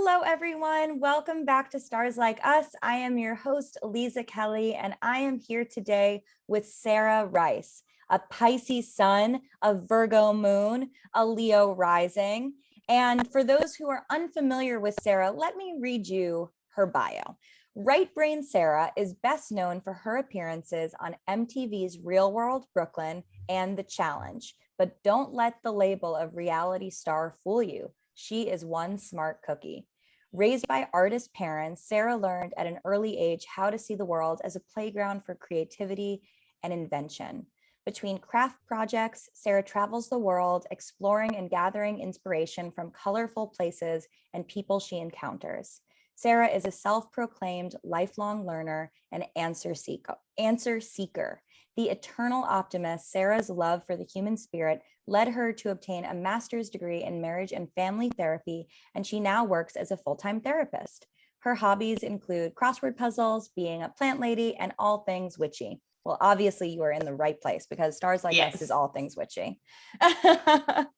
Hello, everyone. Welcome back to Stars Like Us. I am your host, Aliza Kelly, and I am here today with Sarah Rice, a Pisces Sun, a Virgo Moon, a Leo rising. And for those who are unfamiliar with Sarah, let me read you her bio. Right Brain Sarah is best known for her appearances on MTV's Real World Brooklyn and The Challenge. But don't let the label of reality star fool you. She is one smart cookie. Raised by artist parents, Sarah learned at an early age how to see the world as a playground for creativity and invention. Between craft projects, Sarah travels the world, exploring and gathering inspiration from colorful places and people she encounters. Sarah is a self-proclaimed lifelong learner and answer seeker. The eternal optimist, Sarah's love for the human spirit led her to obtain a master's degree in marriage and family therapy, and she now works as a full-time therapist. Her hobbies include crossword puzzles, being a plant lady, and all things witchy. Well, obviously you are in the right place because Stars Like Us is all things witchy. I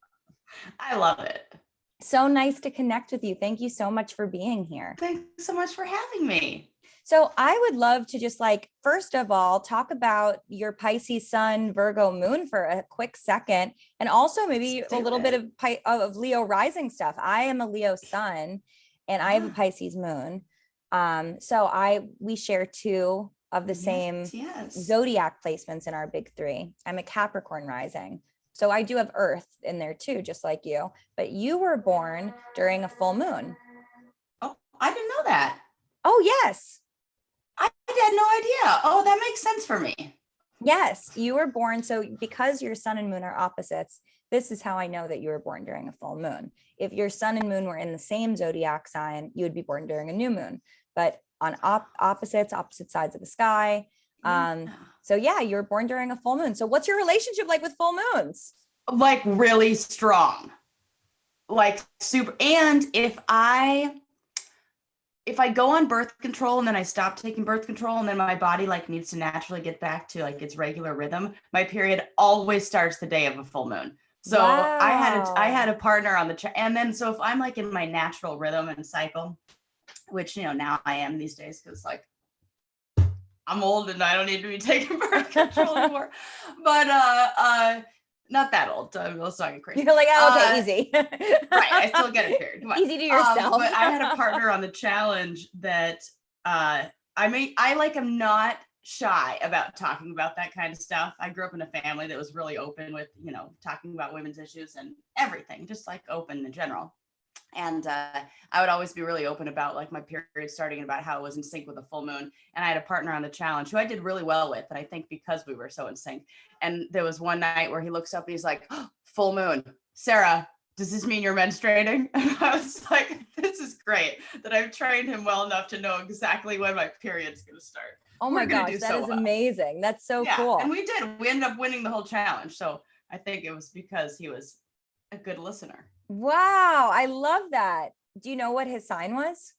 love it. So nice to connect with you. Thank you so much for being here. Thanks so much for having me. So I would love to just first of all, talk about your Pisces Sun, Virgo Moon for a quick second, and also maybe a little bit of Leo rising stuff. I am a Leo Sun and I have a Pisces Moon. So we share two of the same zodiac placements in our big three. I'm a Capricorn rising. So I do have Earth in there too, just like you, but you were born during a full moon. Oh, I didn't know that. Oh, yes. I had no idea. Oh, that makes sense for me. Yes, you were born. So because your sun and moon are opposites, this is how I know that you were born during a full moon. If your sun and moon were in the same zodiac sign, you would be born during a new moon, but on opposite sides of the sky. So yeah, you were born during a full moon. So what's your relationship like with full moons? Like really strong, like super. And if I go on birth control and then I stop taking birth control and then my body needs to naturally get back to its regular rhythm, my period always starts the day of a full moon. So wow. I had a partner on and then so if I'm in my natural rhythm and cycle, which now I am these days because I'm old and I don't need to be taking birth control anymore. But not that old. Let's not get crazy. You're like, oh, okay, easy. Right. I still get it period. Come on. Easy to yourself. But I had a partner on the challenge that I'm not shy about talking about that kind of stuff. I grew up in a family that was really open with, talking about women's issues and everything, just open in general. And I would always be really open about my period starting and about how it was in sync with a full moon. And I had a partner on the challenge who I did really well with. And I think because we were so in sync. And there was one night where he looks up and he's like, oh, full moon, Sarah, does this mean you're menstruating? And I was like, this is great that I've trained him well enough to know exactly when my period's going to start. Oh my gosh, that is amazing. That's so cool. And we ended up winning the whole challenge. So I think it was because he was a good listener. Wow, I love that. Do you know what his sign was?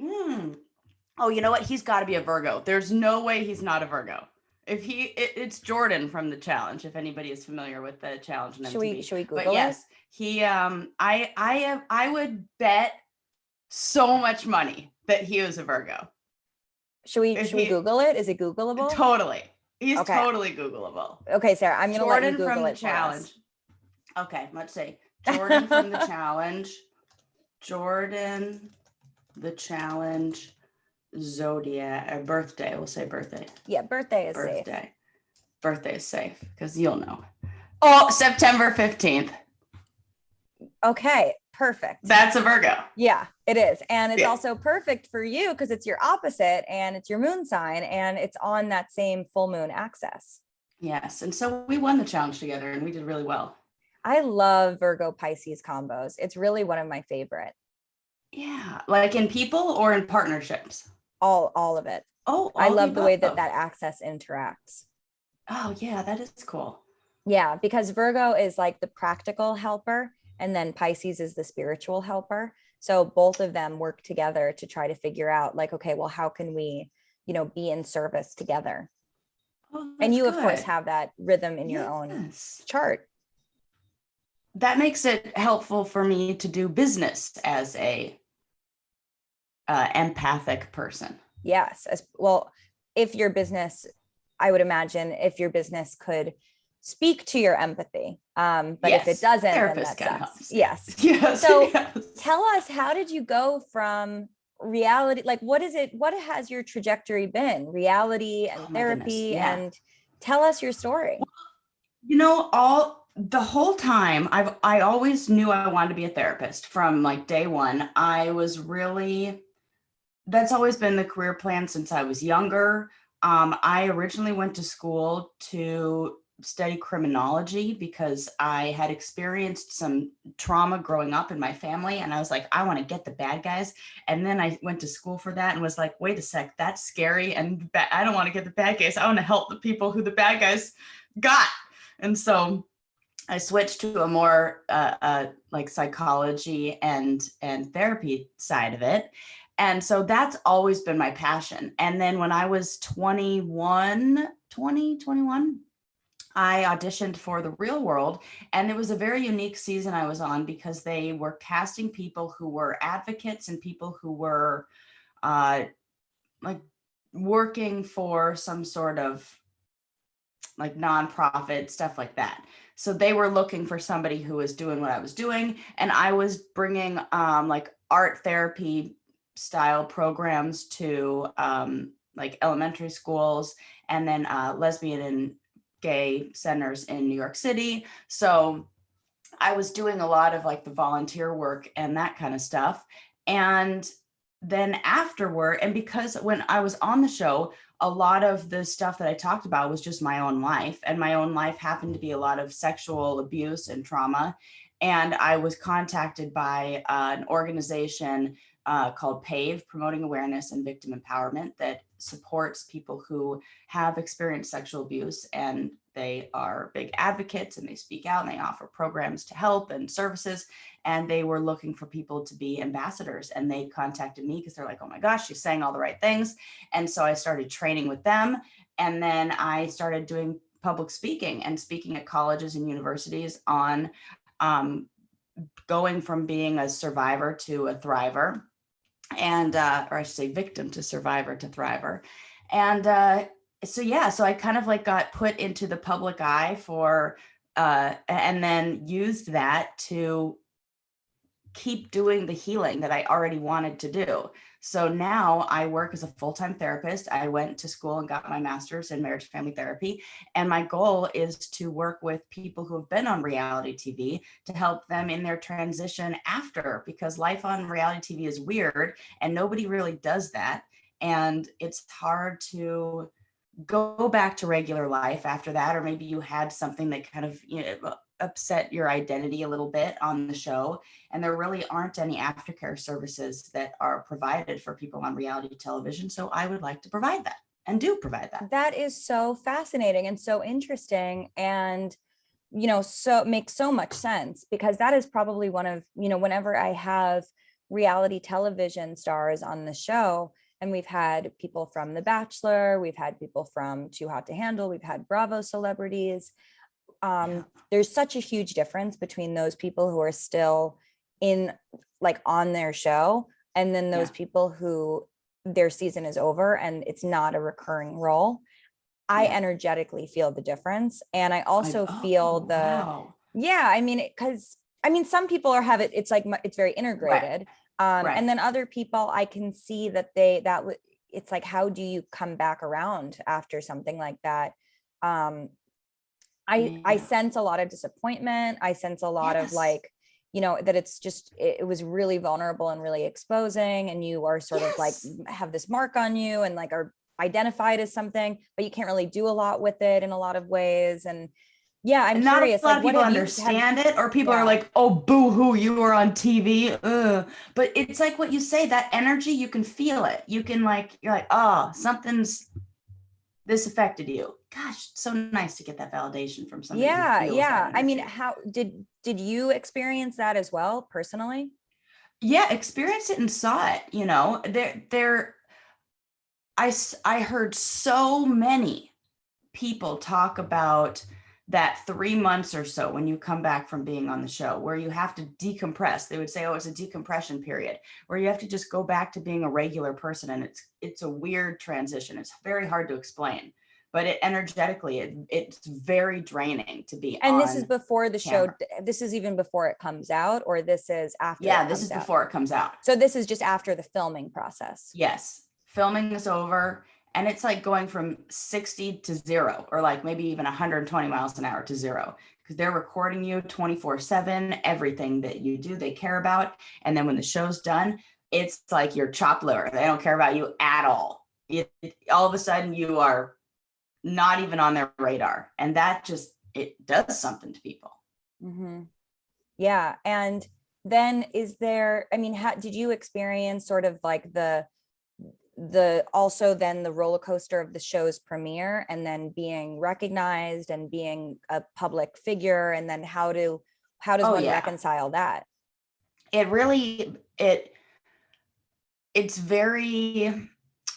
Oh, you know what? He's got to be a Virgo. There's no way he's not a Virgo. It's Jordan from the challenge. If anybody is familiar with the challenge, should we Google but yes, he. I would bet so much money that he was a Virgo. Should we Google it? Is it Googleable? Totally. He's totally Googleable. Okay, Sarah, I'm going to let you Google from the it challenge. Okay, let's see. Jordan from the challenge. Jordan, the challenge, zodiac, birthday. We'll say birthday. Yeah, birthday is safe. Birthday is safe because you'll know. Oh, September 15th. Okay, perfect. That's a Virgo. Yeah, it is. And it's also perfect for you because it's your opposite and it's your moon sign and it's on that same full moon axis. Yes. And so we won the challenge together and we did really well. I love Virgo Pisces combos. It's really one of my favorite. Yeah. In people or in partnerships? All of it. Oh, I love the way that axis interacts. Oh yeah, that is cool. Yeah, because Virgo is the practical helper and then Pisces is the spiritual helper. So both of them work together to try to figure out okay, well, how can we, be in service together? Oh, and you, of course, have that rhythm in your own chart. That makes it helpful for me to do business as a empathic person. Yes. As well, if your business, I would imagine if your business could speak to your empathy. But if it Yes, doesn't, then therapist that kind of sucks. helps. Yes. Yes. So Yes. tell us, how did you go from reality? Like, what is it? What has your trajectory been? Reality and Oh my goodness. therapy, Yeah. and tell us your story. All the whole time I always knew I wanted to be a therapist from like day one. That's always been the career plan since I was younger. I originally went to school to study criminology because I had experienced some trauma growing up in my family. And I was like, I want to get the bad guys. And then I went to school for that and was like, wait a sec, that's scary. And I don't want to get the bad guys. I want to help the people who the bad guys got. And so I switched to a more like psychology and therapy side of it. And so that's always been my passion. And then when I was 21, I auditioned for The Real World. And it was a very unique season I was on because they were casting people who were advocates and people who were like working for some sort of like nonprofit, stuff like that. So they were looking for somebody who was doing what I was doing. And I was bringing like art therapy style programs to like elementary schools and then lesbian and gay centers in New York City. So I was doing a lot of like the volunteer work and that kind of stuff. And then afterward, and because when I was on the show, a lot of the stuff that I talked about was just my own life. And my own life happened to be a lot of sexual abuse and trauma. And I was contacted by an organization called PAVE, Promoting Awareness and Victim Empowerment, that supports people who have experienced sexual abuse. And they are big advocates and they speak out and they offer programs to help and services. And they were looking for people to be ambassadors. And they contacted me because they're like, oh my gosh, she's saying all the right things. And so I started training with them. And then I started doing public speaking and speaking at colleges and universities on going from being a survivor to a thriver. And or I should say victim to survivor to thriver. And so I kind of like got put into the public eye for and then used that to keep doing the healing that I already wanted to do. So now I work as a full-time therapist. I went to school and got my master's in marriage and family therapy. And my goal is to work with people who have been on reality TV to help them in their transition after, because life on reality TV is weird and nobody really does that. And it's hard to go back to regular life after that, or maybe you had something that kind of upset your identity a little bit on the show, and there really aren't any aftercare services that are provided for people on reality television. So I would like to provide that and do provide that. That is so fascinating and so interesting, and so it makes so much sense, because that is probably one of, whenever I have reality television stars on the show, and we've had people from The Bachelor, we've had people from Too Hot to Handle, we've had Bravo celebrities. There's such a huge difference between those people who are still in, like, on their show, and then those people who their season is over and it's not a recurring role. I energetically feel the difference. And I also feel wow. I mean, because some people have it, it's like, it's very integrated. Right. And then other people, I can see that it's like, how do you come back around after something like that? I sense a lot of disappointment. I sense a lot of like, that it's just, it was really vulnerable and really exposing. And you are sort of like, have this mark on you and like are identified as something, but you can't really do a lot with it in a lot of ways. And I'm not curious, a lot like, of people understand it, or people are like, oh, boo-hoo, you were on TV. Ugh. But it's like what you say, that energy, you can feel it. You can you're like, oh, this affected you. Gosh, so nice to get that validation from somebody who feels that energy. I mean, how did you experience that as well personally? Yeah, experienced it and saw it. I heard so many people talk about that 3 months or so when you come back from being on the show, where you have to decompress. They would say, oh, it's a decompression period, where you have to just go back to being a regular person. And it's a weird transition. It's very hard to explain, but it's very draining to be And on this is before the camera. show. This is even before it comes out, or this is after? Yeah, this is before it comes out. So this is just after the filming process. Yes. Filming is over. And it's like going from 60 to 0, or like maybe even 120 miles an hour to 0, because they're recording you 24/7, everything that you do, they care about. And then when the show's done, it's like you're chopped liver. They don't care about you at all. All of a sudden you are not even on their radar. And that just, it does something to people. Mm-hmm. Yeah. And then is there, I mean, did you experience sort of like the also then the roller coaster of the show's premiere, and then being recognized and being a public figure, and then how does one reconcile that? It's very,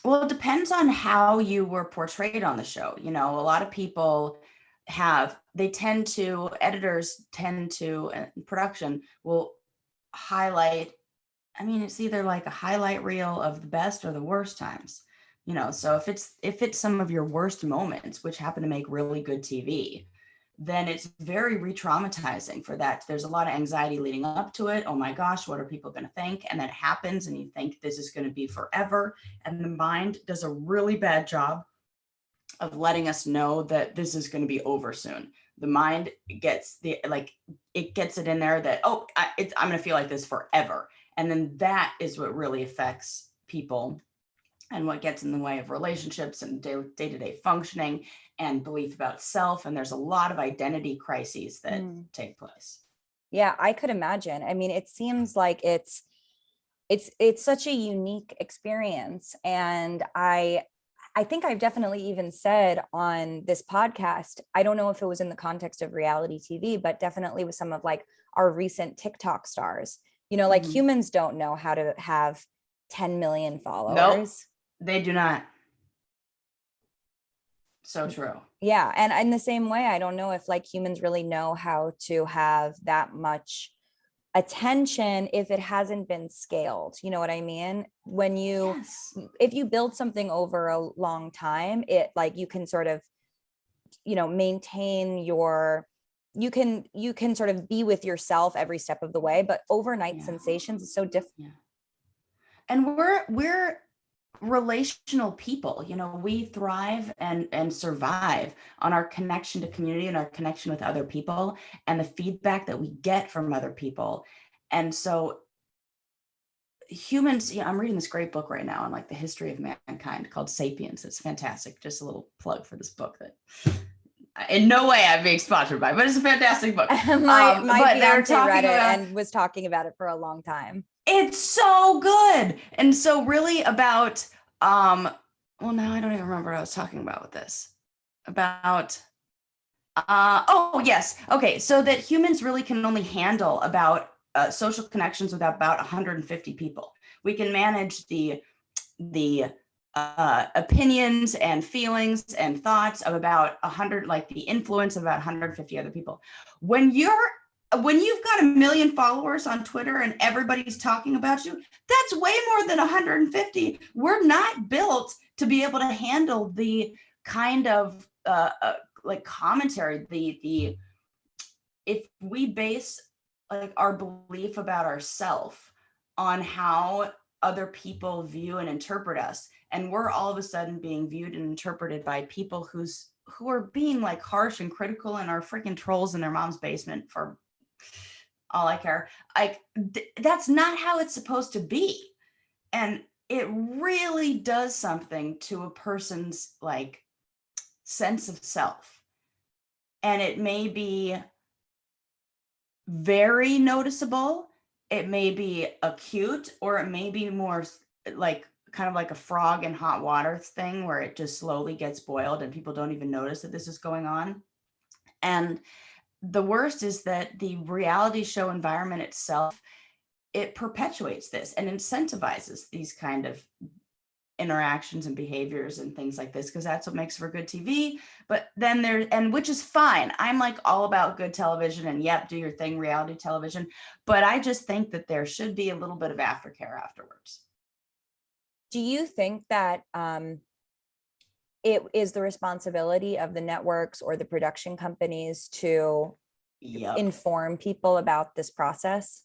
well, it depends on how you were portrayed on the show. You know, a lot of people editors tend to, production will highlight, I mean, it's either like a highlight reel of the best or the worst times, you know. So if it's some of your worst moments, which happen to make really good TV, then it's very re-traumatizing for that. There's a lot of anxiety leading up to it. Oh my gosh, what are people going to think? And then it happens and you think this is going to be forever. And the mind does a really bad job of letting us know that this is going to be over soon. The mind gets it gets it in there that, oh, I'm going to feel like this forever. And then that is what really affects people and what gets in the way of relationships and day-to-day functioning and belief about self. And there's a lot of identity crises that take place. Yeah, I could imagine. I mean, it seems like it's such a unique experience. And I think I've definitely even said on this podcast, I don't know if it was in the context of reality TV, but definitely with some of like our recent TikTok stars, you know, like humans don't know how to have 10 million followers. Nope, they do not. So true. Yeah. And in the same way, I don't know if like humans really know how to have that much attention if it hasn't been scaled. You know what I mean? When if you build something over a long time, it like you can sort of, you know, maintain you can sort of be with yourself every step of the way, but overnight sensations is so different. Yeah. And we're relational people, you know, we thrive and survive on our connection to community and our connection with other people and the feedback that we get from other people. And so humans, I'm reading this great book right now on like the history of mankind called Sapiens. It's fantastic. Just a little plug for this book that in no way I'm being sponsored by, but it's a fantastic book. my fiance read it and was talking about it for a long time. It's so good. And so really about, well, now I don't even remember what I was talking about with this. About, oh, yes. Okay. So that humans really can only handle about social connections with about 150 people. We can manage the opinions and feelings and thoughts of about 100, like the influence of about 150 other people. When you've got 1 million followers on Twitter and everybody's talking about you, that's way more than 150. We're not built to be able to handle the kind of like commentary, if we base like our belief about ourselves on how other people view and interpret us, and we're all of a sudden being viewed and interpreted by people who are being like harsh and critical and are freaking trolls in their mom's basement for all I care. Like that's not how it's supposed to be. And it really does something to a person's like sense of self. And it may be very noticeable. It may be acute, or it may be more like kind of like a frog in hot water thing where it just slowly gets boiled and people don't even notice that this is going on. And the worst is that the reality show environment itself, it perpetuates this and incentivizes these kind of interactions and behaviors and things like this, because that's what makes for good TV. But then and which is fine. I'm like all about good television and yep, do your thing, reality television. But I just think that there should be a little bit of aftercare afterwards. Do you think that it is the responsibility of the networks or the production companies to inform people about this process?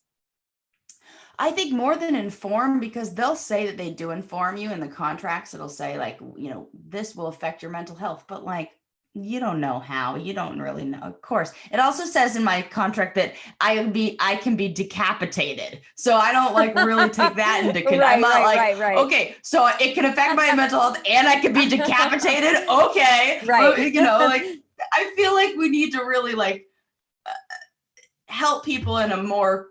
I think more than inform, because they'll say that they do inform you in the contracts. It'll say like, this will affect your mental health, but like, you don't know how, you don't really know. Of course, it also says in my contract that I can be decapitated. So I don't like really take that into account. I'm not right. Okay, so it can affect my mental health and I can be decapitated. Okay. Right. Like I feel like we need to really like help people in a more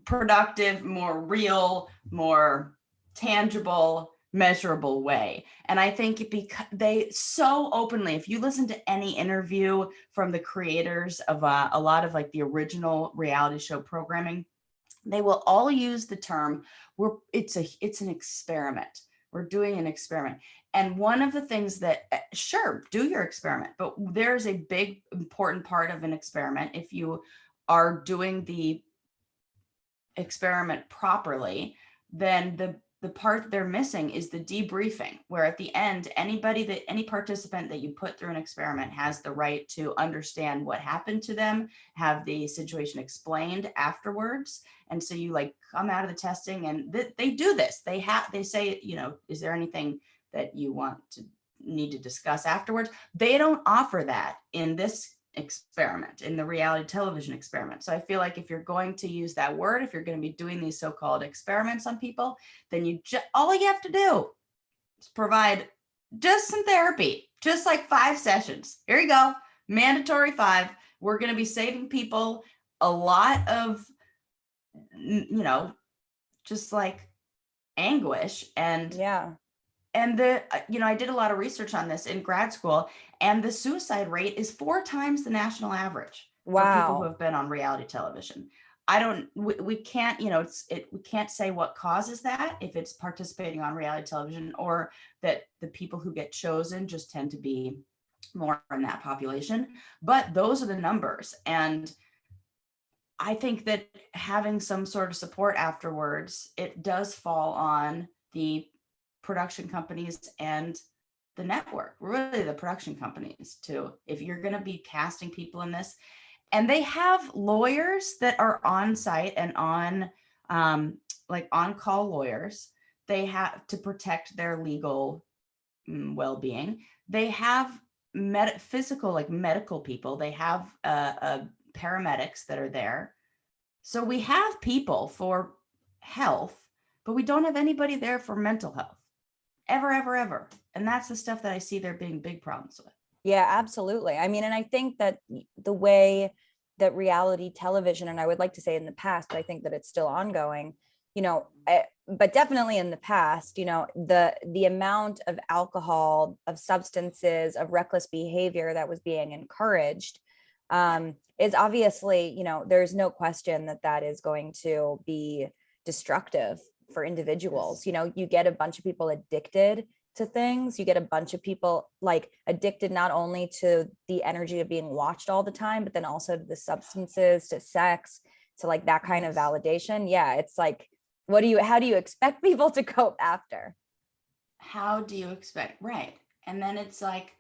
productive, more real, more tangible, measurable way. And I think because they so openly, if you listen to any interview from the creators of a lot of like the original reality show programming, they will all use the term it's an experiment. We're doing an experiment. And one of the things that, sure, do your experiment, but there's a big important part of an experiment. If you are doing the experiment properly, then the part they're missing is the debriefing, where at the end, any participant that you put through an experiment has the right to understand what happened to them, have the situation explained afterwards. And so you like come out of the testing and they do this. They say, is there anything that you need to discuss afterwards? They don't offer that in this experiment, in the reality television experiment. So I feel like if you're going to use that word, if you're going to be doing these so-called experiments on people, then all you have to do is provide just some therapy, just like 5 sessions. Here you go, mandatory 5. We're going to be saving people a lot of, just like anguish and And I did a lot of research on this in grad school, and the suicide rate is 4 times the national average for people who have been on reality television. We can't, we can't say what causes that, if it's participating on reality television or that the people who get chosen just tend to be more in that population. But those are the numbers. And I think that having some sort of support afterwards, it does fall on the production companies and the network, really the production companies too. If you're going to be casting people in this, and they have lawyers that are on site and on on-call lawyers, they have to protect their legal well-being. They have medical people. They have paramedics that are there. So we have people for health, but we don't have anybody there for mental health. Ever. And that's the stuff that I see there being big problems with. Yeah, absolutely. I mean, and I think that the way that reality television, and I would like to say in the past, but I think that it's still ongoing, but definitely in the past, the amount of alcohol, of substances, of reckless behavior that was being encouraged is obviously, there's no question that is going to be destructive for individuals. You get a bunch of people addicted to things. You get a bunch of people like addicted not only to the energy of being watched all the time, but then also to the substances, to sex, to like that kind of validation. Yeah, it's like, how do you expect people to cope after? How do you expect? Right. And then it's like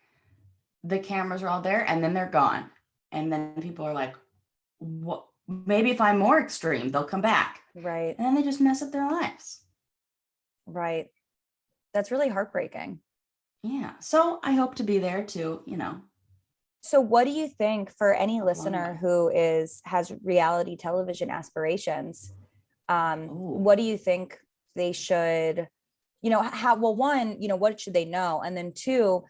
the cameras are all there and then they're gone. And then people are like, what? Maybe if I'm more extreme, they'll come back. Right. And then they just mess up their lives. Right. That's really heartbreaking. Yeah. So I hope to be there to, So what do you think for any listener who has reality television aspirations? What do you think they should, what should they know? And then 2,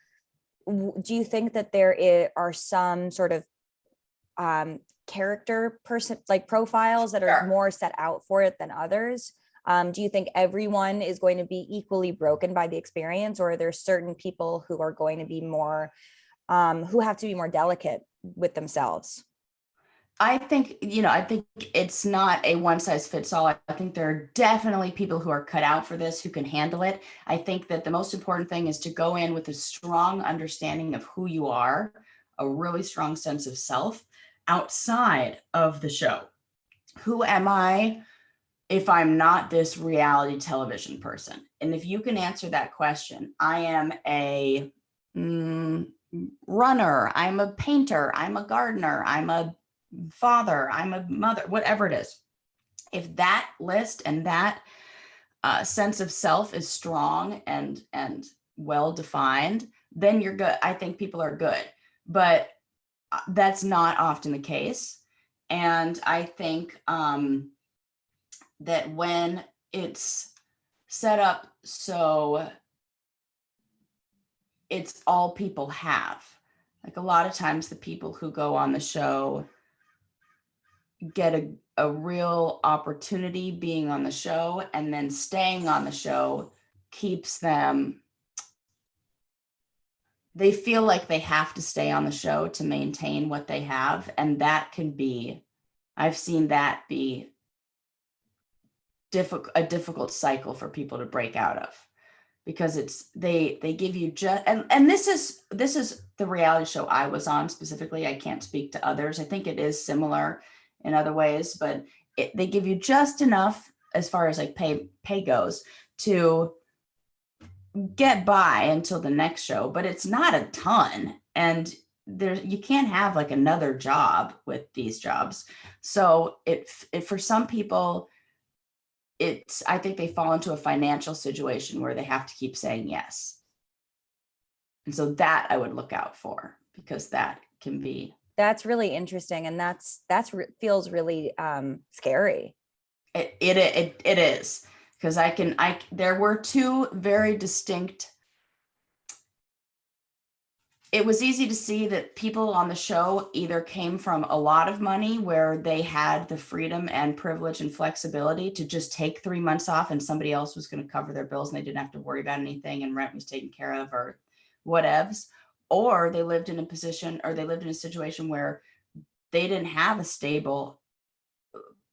do you think that there are some sort of character person like profiles that are more set out for it than others? Do you think everyone is going to be equally broken by the experience, or are there certain people who are going to be more who have to be more delicate with themselves? I think, I think it's not a one size fits all. I think there are definitely people who are cut out for this, who can handle it. I think that the most important thing is to go in with a strong understanding of who you are, a really strong sense of self outside of the show. Who am I if I'm not this reality television person? And if you can answer that question, I am a runner, I'm a painter, I'm a gardener, I'm a father, I'm a mother, whatever it is. If that list and that sense of self is strong and well defined, then you're good. I think people are good, but that's not often the case. And I think that when it's set up so it's all people have, like a lot of times the people who go on the show get a real opportunity being on the show, and then staying on the show keeps them, they feel like they have to stay on the show to maintain what they have. And that can be, I've seen that be a difficult cycle for people to break out of, because it's they give you just, and this is the reality show I was on specifically. I can't speak to others. I think it is similar in other ways, but they give you just enough as far as like pay goes to get by until the next show, but it's not a ton. And there, you can't have like another job with these jobs. So it for some people, I think they fall into a financial situation where they have to keep saying yes. And so that I would look out for, because that can be, That's really interesting. And feels really scary. it is, because there were two very distinct, it was easy to see that people on the show either came from a lot of money where they had the freedom and privilege and flexibility to just take 3 months off and somebody else was going to cover their bills and they didn't have to worry about anything and rent was taken care of or whatevs. Or they lived in a situation where they didn't have a stable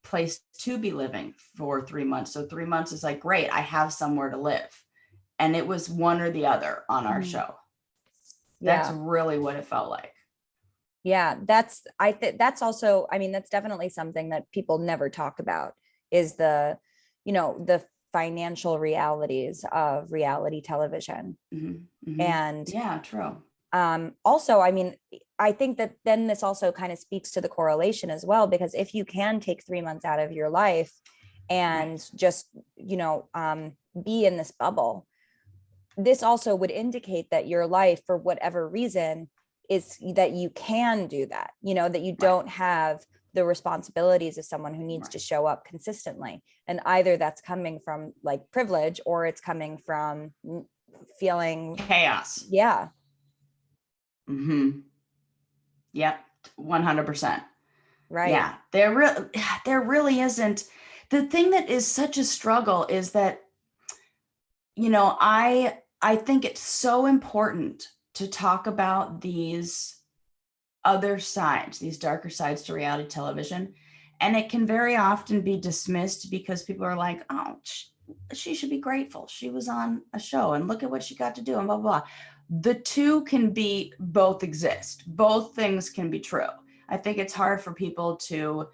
place to be living for 3 months. So 3 months is like, great, I have somewhere to live. And it was one or the other on our show. That's really what it felt like. Yeah, I think that's also, I mean, that's definitely something that people never talk about, is the financial realities of reality television. Mm-hmm. Mm-hmm. And yeah, true. Also, I mean, I think that then this also kind of speaks to the correlation as well, because if you can take 3 months out of your life and just, be in this bubble, this also would indicate that your life, for whatever reason, is that you can do that, that you don't have the responsibilities of someone who needs to show up consistently. And either that's coming from like privilege, or it's coming from feeling chaos. Yeah. Mm-hmm. Yep. 100%. Right. Yeah. There really isn't. The thing that is such a struggle is that, I think it's so important to talk about these other sides, these darker sides to reality television. And it can very often be dismissed because people are like, oh, she should be grateful. She was on a show and look at what she got to do and blah, blah, blah. The two can be, both exist. Both things can be true. I think it's hard for people to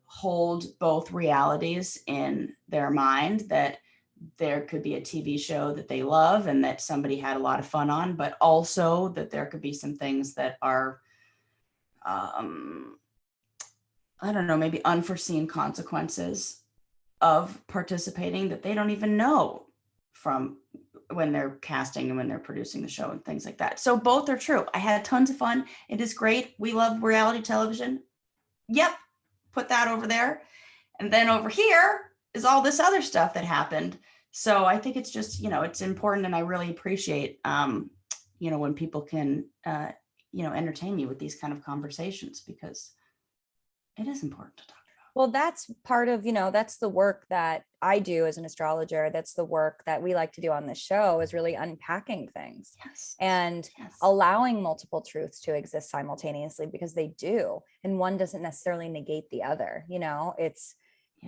hold both realities in their mind, that there could be a TV show that they love and that somebody had a lot of fun on, but also that there could be some things that are, I don't know, maybe unforeseen consequences of participating that they don't even know from when they're casting and when they're producing the show and things like that. So both are true. I had tons of fun. It is great. We love reality television. Yep. Put that over there. And then over here is all this other stuff that happened. So I think it's just, it's important. And I really appreciate, when people can, entertain you with these kind of conversations, because it is important to talk Well, that's part of, that's the work that I do as an astrologer. That's the work that we like to do on the show, is really unpacking things Yes. and Yes. allowing multiple truths to exist simultaneously, because they do. And one doesn't necessarily negate the other. It's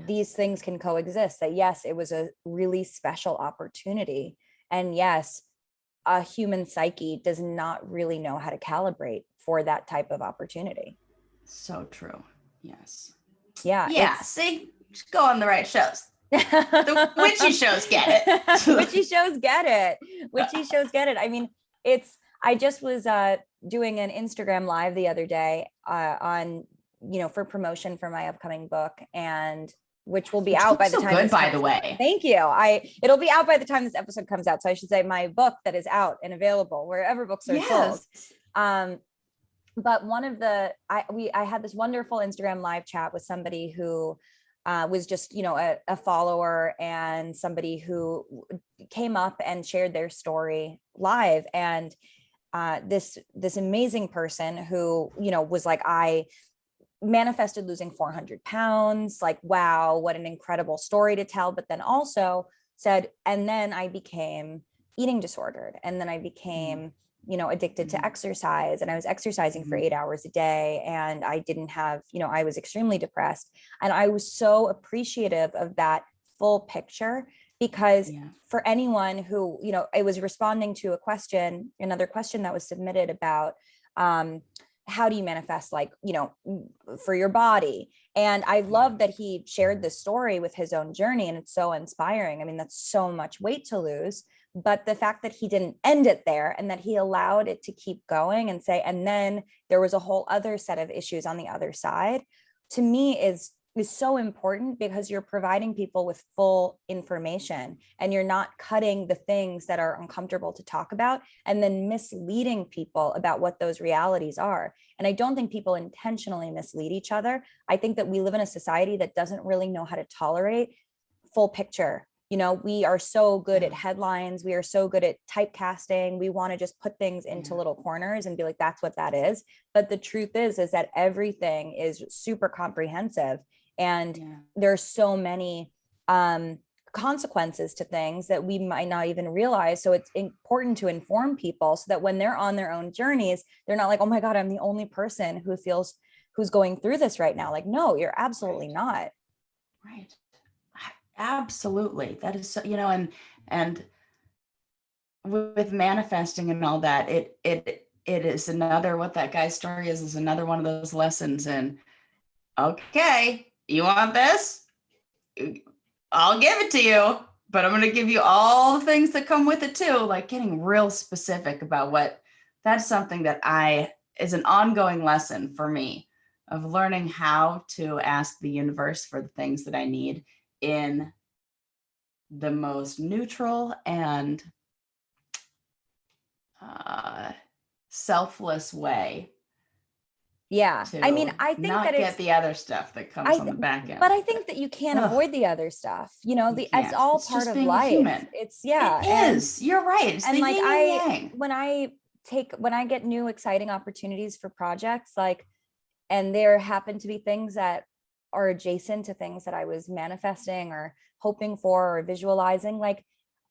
these things can coexist. That yes, it was a really special opportunity. And yes, a human psyche does not really know how to calibrate for that type of opportunity. So true. Yes. Yeah. Yeah. See, just go on the right shows. The witchy shows get it. Witchy shows get it. Witchy shows get it. I mean, I just was doing an Instagram live the other day on, for promotion for my upcoming book, and which will be out by the time good, by the way. Thank you. It'll be out by the time this episode comes out. So I should say my book that is out and available wherever books are sold. But one of I had this wonderful Instagram live chat with somebody who was just, a follower, and somebody who came up and shared their story live. And this amazing person who, was like, I manifested losing 400 pounds, like, wow, what an incredible story to tell. But then also said, and then I became eating disordered. And then I became, addicted to exercise, and I was exercising for 8 hours a day. And I didn't have, I was extremely depressed. And I was so appreciative of that full picture, because for anyone who, it was responding to another question that was submitted about, how do you manifest, like, for your body? And I love that he shared this story with his own journey, and it's so inspiring. I mean, that's so much weight to lose, but the fact that he didn't end it there, and that he allowed it to keep going and say, and then there was a whole other set of issues on the other side, to me is so important, because you're providing people with full information, and you're not cutting the things that are uncomfortable to talk about and then misleading people about what those realities are. And I don't think people intentionally mislead each other. I think that we live in a society that doesn't really know how to tolerate full picture. We are so good at headlines. We are so good at typecasting. We want to just put things into little corners and be like, that's what that is. But the truth is that everything is super comprehensive. And there's so many consequences to things that we might not even realize. So it's important to inform people, so that when they're on their own journeys, they're not like, oh my God, I'm the only person who's going through this right now. Like, no, you're absolutely not. Right. Absolutely. That is so, and with manifesting and all that, it is another, what that guy's story is another one of those lessons. And okay, you want this? I'll give it to you, but I'm going to give you all the things that come with it too. Like getting real specific about that's something that is an ongoing lesson for me, of learning how to ask the universe for the things that I need in the most neutral and selfless way. Yeah. I mean, I think not that get the other stuff that comes on the back end. But I think that you can't avoid the other stuff. It's all part of life. Human. It is. You're right. It's and the like yin and yang. when I get new exciting opportunities for projects, like, and there happen to be things that are adjacent to things that I was manifesting or hoping for or visualizing, like,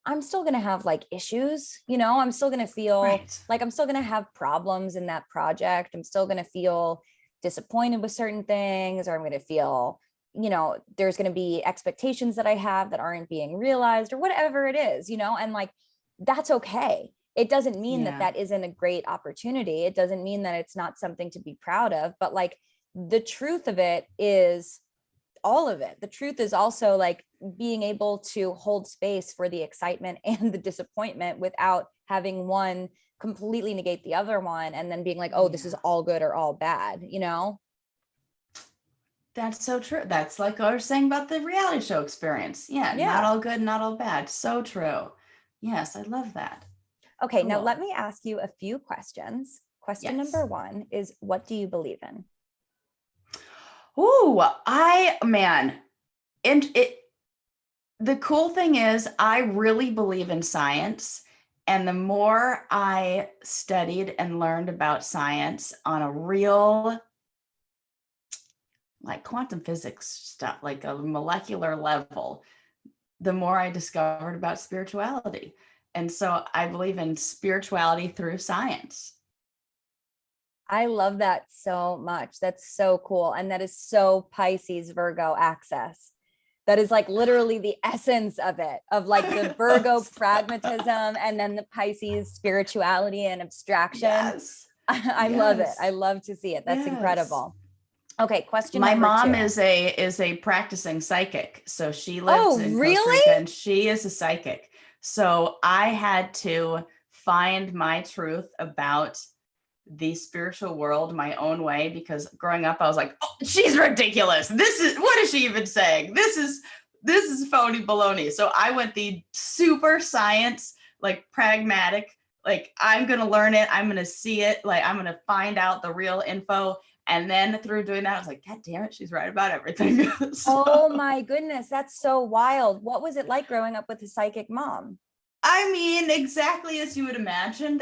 I'm still going to have like issues, I'm still going to feel like I'm still going to have problems in that project. I'm still going to feel disappointed with certain things, or I'm going to feel, there's going to be expectations that I have that aren't being realized, or whatever it is, and like, that's okay. It doesn't mean that isn't a great opportunity. It doesn't mean that it's not something to be proud of, but like, the truth of it is all of it. The truth is also like being able to hold space for the excitement and the disappointment without having one completely negate the other one, and then being like, oh, this is all good or all bad, That's so true. That's like I was saying about the reality show experience. Not all good, not all bad. So true. Yes, I love that. Okay, cool. Now let me ask you a few questions. Question number 1 is, what do you believe in? The cool thing is, I really believe in science. And the more I studied and learned about science on a real, like quantum physics stuff, like a molecular level, the more I discovered about spirituality. And so I believe in spirituality through science. I love that so much. That's so cool. And that is so Pisces Virgo access. That is like literally the essence of it, of like the Virgo pragmatism and then the Pisces spirituality and abstraction. Yes. I love it. I love to see it. That's incredible. Okay, question My number mom 2. is a practicing psychic. So she lives in Costa Rica and she is a psychic. So I had to find my truth about the spiritual world my own way, because growing up I was like, oh, she's ridiculous. What is she even saying? This is phony baloney. So I went the super science, like pragmatic, like I'm going to learn it. I'm going to see it. Like I'm going to find out the real info. And then through doing that, I was like, God damn it, she's right about everything. So, oh my goodness, that's so wild. What was it like growing up with a psychic mom? I mean, exactly as you would imagine.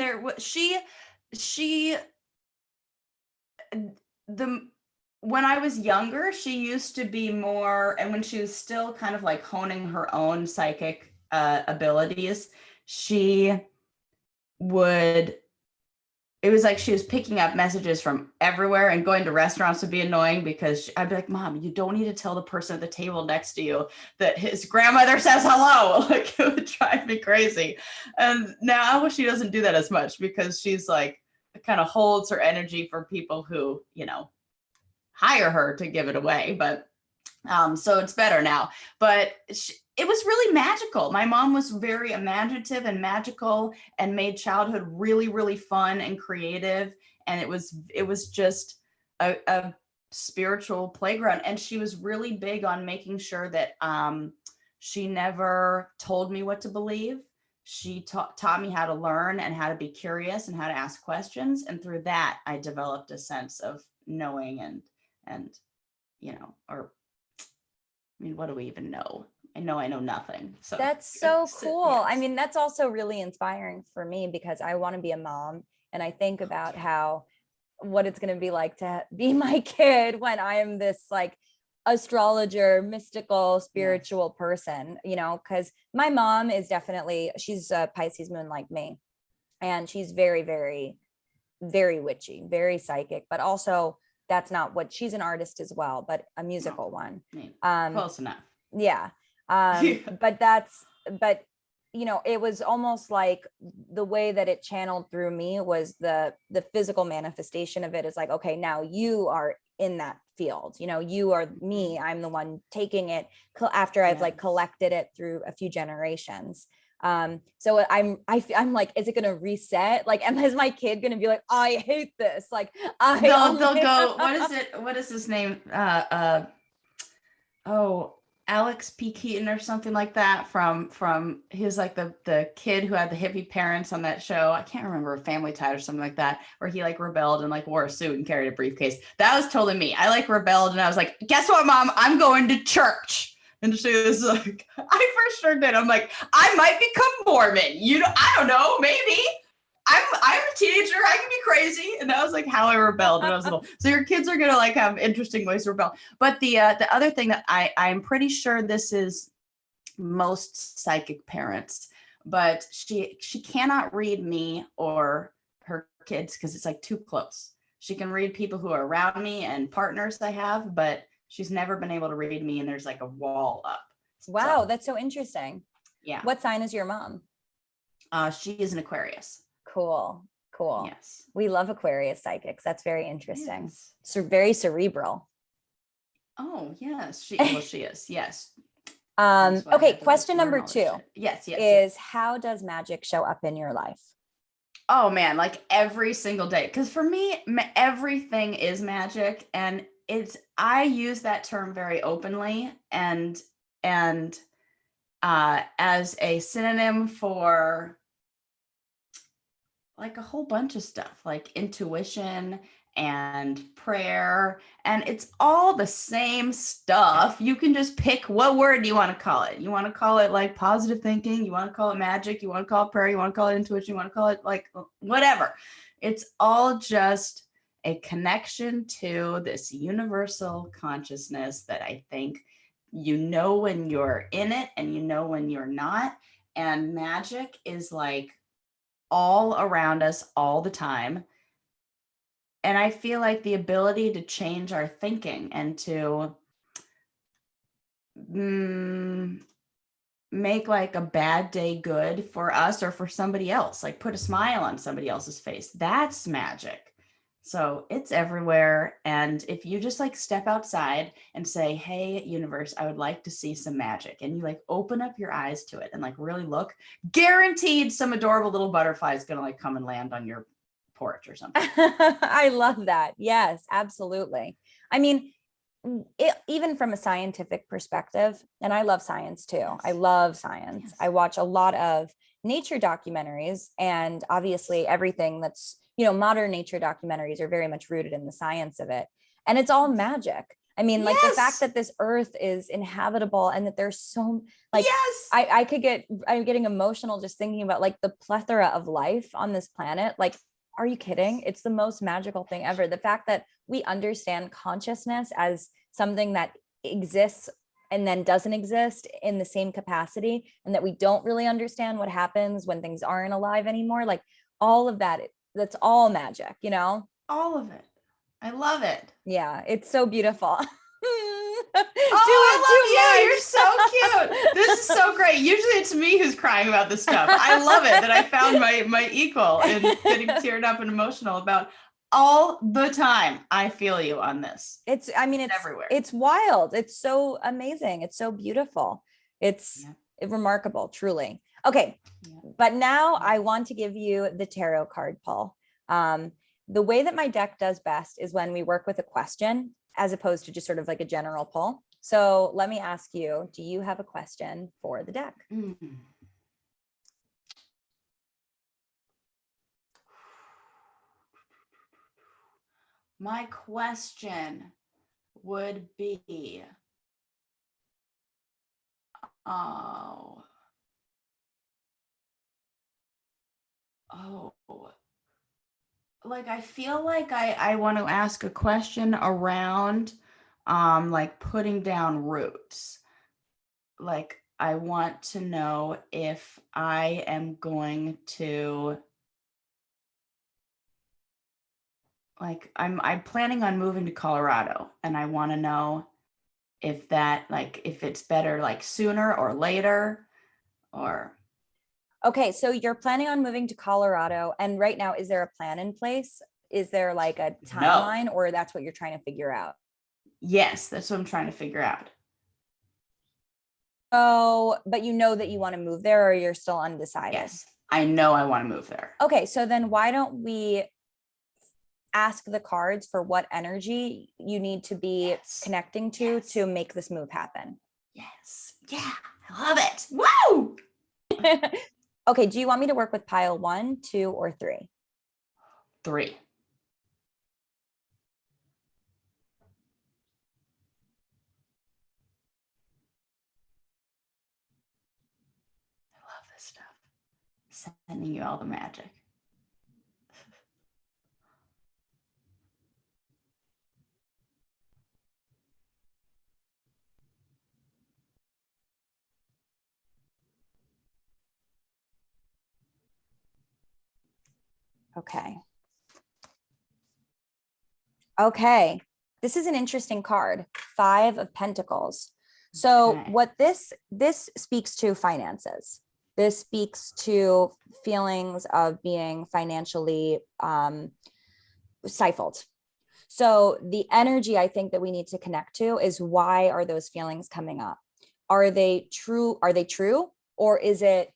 When I was younger, she used to be more, and when she was still kind of like honing her own psychic abilities, it was like she was picking up messages from everywhere, and going to restaurants would be annoying because I'd be like, Mom, you don't need to tell the person at the table next to you that his grandmother says hello. Like it would drive me crazy. And now she doesn't do that as much because she's like, kind of holds her energy for people who, hire her to give it away. But so it's better now. But it was really magical. My mom was very imaginative and magical and made childhood really, really fun and creative. And it was just a spiritual playground. And she was really big on making sure that she never told me what to believe. She taught me how to learn and how to be curious and how to ask questions. And through that, I developed a sense of knowing and what do we even know? I know nothing. So that's so cool. Yes. I mean, that's also really inspiring for me because I want to be a mom. And I think about what it's going to be like to be my kid when I am this like astrologer, mystical, spiritual person, because my mom is she's a Pisces moon like me. And she's very, very, very witchy, very psychic, but also that's not what she's an artist as well, but a musical one. Close enough. Yeah. But it was almost like the way that it channeled through me was the physical manifestation of it is like, okay, now you are in that field, you are me. I'm the one taking it after I've like collected it through a few generations. So I'm like, is it going to reset? Like, is my kid going to be like, I hate this? Like, they'll go, what is his name? Alex P. Keaton or something like that from his like the kid who had the hippie parents on that show. I can't remember, Family Tie or something like that, where he like rebelled and like wore a suit and carried a briefcase. That was totally me. I like rebelled and I was like, guess what, Mom? I'm going to church. And she was like, I for sure did. I'm like, I might become Mormon. I don't know, maybe. I'm a teenager. I can be crazy. And that was like how I rebelled when I was little. So your kids are going to like have interesting ways to rebel. But the other thing that I'm pretty sure this is most psychic parents, but she cannot read me or her kids because it's like too close. She can read people who are around me and partners I have, but she's never been able to read me. And there's like a wall up. Wow. So, that's so interesting. Yeah. What sign is your mom? She is an Aquarius. Cool. Yes. We love Aquarius psychics. That's very interesting. Yes. So very cerebral. Oh, yes. She is. Yes. Okay. Question number 2. Yes. Is how does magic show up in your life? Oh man, like every single day. Because for me, everything is magic, and I use that term very openly and as a synonym for like a whole bunch of stuff, like intuition and prayer, and it's all the same stuff. You can just pick what word you want to call it. You want to call it like positive thinking, you want to call it magic, you want to call it prayer, you want to call it intuition, you want to call it like whatever. It's all just a connection to this universal consciousness that I think you know when you're in it and you know when you're not. And magic is like all around us all the time. And I feel like the ability to change our thinking and to make like a bad day good for us or for somebody else, like put a smile on somebody else's face. That's magic. So it's everywhere. And if you just like step outside and say, hey, universe, I would like to see some magic. And you like open up your eyes to it and like really look, guaranteed some adorable little butterfly is going to like come and land on your porch or something. I love that. Yes, absolutely. I mean, even from a scientific perspective, and I love science too. Yes. I love science. Yes. I watch a lot of nature documentaries, and obviously everything that's, modern nature documentaries are very much rooted in the science of it. And it's all magic. I mean, like the fact that this earth is inhabitable and that there's so like, I'm getting emotional just thinking about like the plethora of life on this planet. Like, are you kidding? It's the most magical thing ever. The fact that we understand consciousness as something that exists and then doesn't exist in the same capacity, and that we don't really understand what happens when things aren't alive anymore. Like all of that, that's all magic, All of it. I love it. Yeah, it's so beautiful. I love you. You're so cute. This is so great. Usually it's me who's crying about this stuff. I love it that I found my equal in getting teared up and emotional about all the time. I feel you on this. It's everywhere. It's wild. It's so amazing. It's so beautiful. It's remarkable, truly. Okay. Yeah. But now I want to give you the tarot card pull. The way that my deck does best is when we work with a question as opposed to just sort of like a general pull. So let me ask you, do you have a question for the deck? Mm-hmm. My question would be, like I feel like I want to ask a question around like putting down roots. Like I want to know if I am going to like I'm planning on moving to Colorado, and I want to know if that like if it's better like sooner or later or Okay, so you're planning on moving to Colorado, and right now, is there a plan in place? Is there like a timeline, or that's what you're trying to figure out? Yes, that's what I'm trying to figure out. Oh, but you know that you want to move there, or you're still undecided? Yes, I know I want to move there. Okay, so then why don't we ask the cards for what energy you need to be connecting to make this move happen? Yes. Yeah, I love it. Woo! Okay, do you want me to work with pile 1, 2, or 3? 3. I love this stuff. Sending you all the magic. Okay. This is an interesting card. 5 of Pentacles. So what this speaks to finances. This speaks to feelings of being financially stifled. So the energy I think that we need to connect to is, why are those feelings coming up? Are they true? Or is it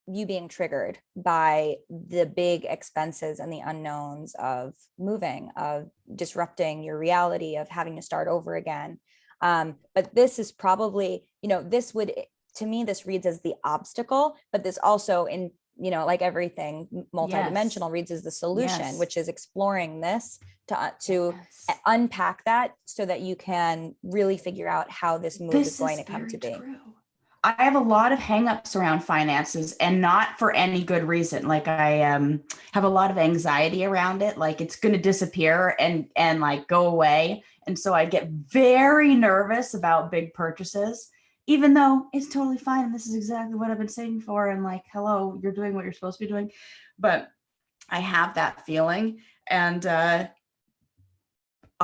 you being triggered by the big expenses and the unknowns of moving, of disrupting your reality, of having to start over again? But this is probably, to me, this reads as the obstacle, but this also, in like everything multidimensional, reads as the solution, which is exploring this to unpack that so that you can really figure out how this move is going to come to be. True. I have a lot of hangups around finances, and not for any good reason. Like I have a lot of anxiety around it. Like it's going to disappear and like go away. And so I get very nervous about big purchases, even though it's totally fine. And this is exactly what I've been saving for. And like, hello, you're doing what you're supposed to be doing. But I have that feeling, and I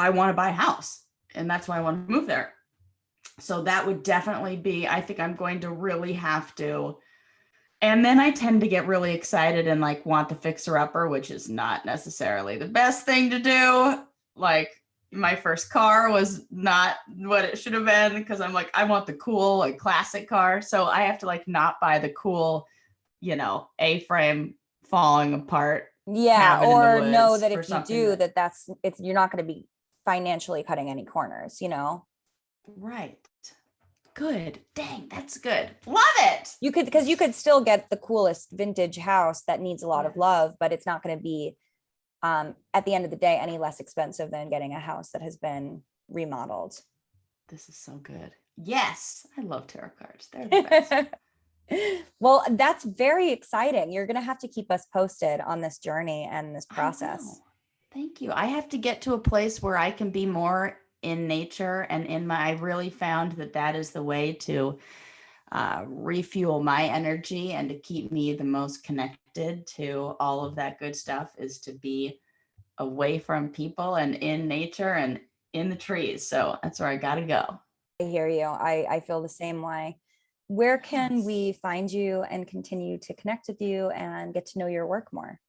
want to buy a house, and that's why I want to move there. So that would definitely be, I think I'm going to really have to. And then I tend to get really excited and like want the fixer upper, which is not necessarily the best thing to do. Like my first car was not what it should have been, because I'm like, I want the cool, like classic car. So I have to like not buy the cool, A-frame falling apart. Yeah, Cabin in the or know woods that for if you something do that's you're not going to be financially cutting any corners, Right. Good. Dang, that's good. Love it. You could, because you could still get the coolest vintage house that needs a lot of Yes. love, but it's not going to be at the end of the day any less expensive than getting a house that has been remodeled. This is so good. Yes, I love tarot cards. They're the best. Well, that's very exciting. You're going to have to keep us posted on this journey and this process. Thank you. I have to get to a place where I can be more in nature, and I really found that is the way to refuel my energy and to keep me the most connected to all of that good stuff, is to be away from people and in nature and in the trees. So that's where I got to go. I hear you. I feel the same way. Where can we find you and continue to connect with you and get to know your work more?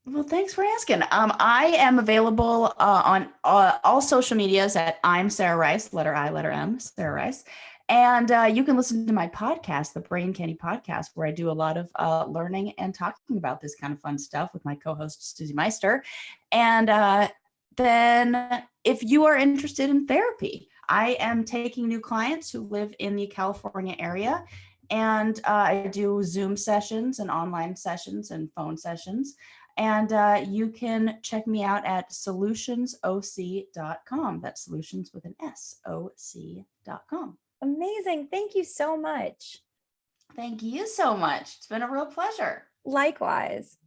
Well, thanks for asking. I am available on all social medias at I'm Sarah Rice, letter I, letter M, Sarah Rice. And you can listen to my podcast, the Brain Candy Podcast, where I do a lot of learning and talking about this kind of fun stuff with my co-host, Susie Meister. And then if you are interested in therapy, I am taking new clients who live in the California area. And I do Zoom sessions and online sessions and phone sessions. And you can check me out at solutionsoc.com. That's solutions with an S, OC.com. Amazing. Thank you so much. Thank you so much. It's been a real pleasure. Likewise.